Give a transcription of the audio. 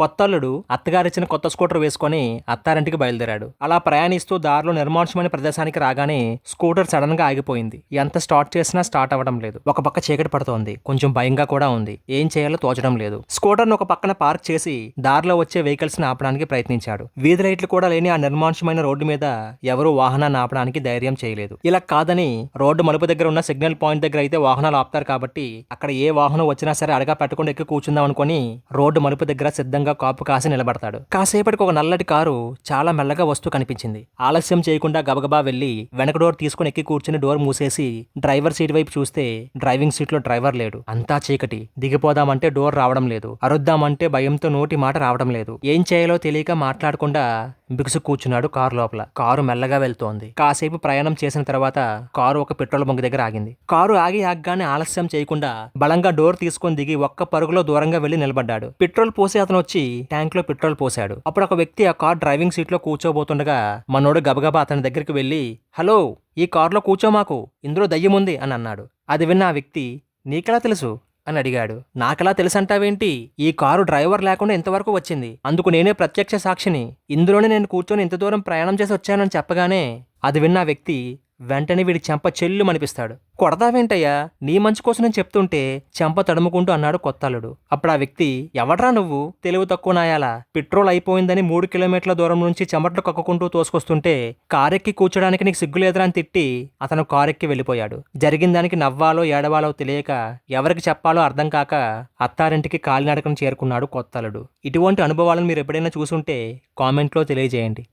కొత్తల్లుడు అత్తగారిచ్చిన కొత్త స్కూటర్ వేసుకొని అత్తారింటికి బయలుదేరాడు. అలా ప్రయాణిస్తూ దారిలో నిర్మానుష్యమైన ప్రదేశానికి రాగానే స్కూటర్ సడన్ గా ఆగిపోయింది. ఎంత స్టార్ట్ చేసినా స్టార్ట్ అవ్వడం లేదు. ఒక పక్క చీకటి పడుతోంది. కొంచెం భయంగా కూడా ఉంది. ఏం చేయాలో తోచడం లేదు. స్కూటర్ ను ఒక పక్కన పార్క్ చేసి దారిలో వచ్చే వెహికల్స్ ని ఆపడానికి ప్రయత్నించాడు. వీధి లైట్లు కూడా లేని ఆ నిర్మానుష్యమైన రోడ్డు మీద ఎవరూ వాహనాన్ని ఆపడానికి ధైర్యం చేయలేదు. ఇలా కాదని రోడ్డు మలుపు దగ్గర ఉన్న సిగ్నల్ పాయింట్ దగ్గర అయితే వాహనాలు ఆపుతారు కాబట్టి అక్కడ ఏ వాహనం వచ్చినా సరే అడగా పెట్టకుండా ఎక్కి కూర్చుందాం అనుకుని రోడ్డు మలుపు దగ్గర సిద్ధంగా కాపు కాసి నిలబడతాడు. కాసేపటికి ఒక నల్లటి కారు చాలా మెల్లగా వస్తూ కనిపించింది. ఆలస్యం చేయకుండా గబగబా వెళ్లి వెనక డోర్ తీసుకుని ఎక్కి కూర్చుని డోర్ మూసేసి డ్రైవర్ సీట్ వైపు చూస్తే డ్రైవింగ్ సీట్ లో డ్రైవర్ లేడు. అంతా చీకటి. దిగిపోదామంటే డోర్ రావడం లేదు. అరుద్దామంటే భయంతో నోటి మాట రావడం లేదు. ఏం చేయాలో తెలియక మాట్లాడకుండా బిగుసు కూర్చున్నాడు కారు లోపల. కారు మెల్లగా వెళ్తోంది. కాసేపు ప్రయాణం చేసిన తర్వాత కారు ఒక పెట్రోల్ బంక్ దగ్గర ఆగింది. కారు ఆగగానే ఆలస్యం చేయకుండా బలంగా డోర్ తీసుకుని దిగి ఒక్క పరుగులో దూరంగా వెళ్లి నిలబడ్డాడు. పెట్రోల్ పోసి అతను వచ్చి ట్యాంక్ లో పెట్రోల్ పోశాడు. అప్పుడు ఒక వ్యక్తి ఆ కార్ డ్రైవింగ్ సీట్ లో కూర్చోబోతుండగా మనోడు గబగబా అతని దగ్గరికి వెళ్లి, హలో, ఈ కారులో కూర్చోమాకు, ఇందులో దయ్యముంది అని అన్నాడు. అది విన్న ఆ వ్యక్తి, నీకెలా తెలుసు అని అడిగాడు. నాకెలా తెలుసంటావేంటి? ఈ కారు డ్రైవర్ లేకుండా ఇంతవరకు వచ్చింది. అందుకు నేనే ప్రత్యక్ష సాక్షిని. ఇందులోనే నేను కూర్చొని ఇంత దూరం ప్రయాణం చేసి వచ్చానని చెప్పగానే అది విన్న ఆ వ్యక్తి వెంటనే వీడి చెంప చెల్లు మనిపిస్తాడు. కొడతావేంటయ్యా, నీ మంచి కోసం నేను చెప్తుంటే చెంప తడుముకుంటూ అన్నాడు కొత్తల్లుడు. అప్పుడు ఆ వ్యక్తి, ఎవడ్రా నువ్వు, తెలివి తక్కువ నాయాలా? పెట్రోల్ అయిపోయిందని 3 కిలోమీటర్ల దూరం నుంచి చెమటలు కక్కుకుంటూ తోసుకొస్తుంటే కారెక్కి కూర్చోడానికి నీకు సిగ్గులేదురా అని తిట్టి అతను కారెక్కి వెళ్ళిపోయాడు. జరిగిన దానికి నవ్వాలో ఏడవాలో తెలియక ఎవరికి చెప్పాలో అర్థం కాక అత్తారింటికి కాలినడకను చేరుకున్నాడు కొత్తల్లుడు. ఇటువంటి అనుభవాలను మీరు ఎప్పుడైనా చూసుంటే కామెంట్లో తెలియజేయండి.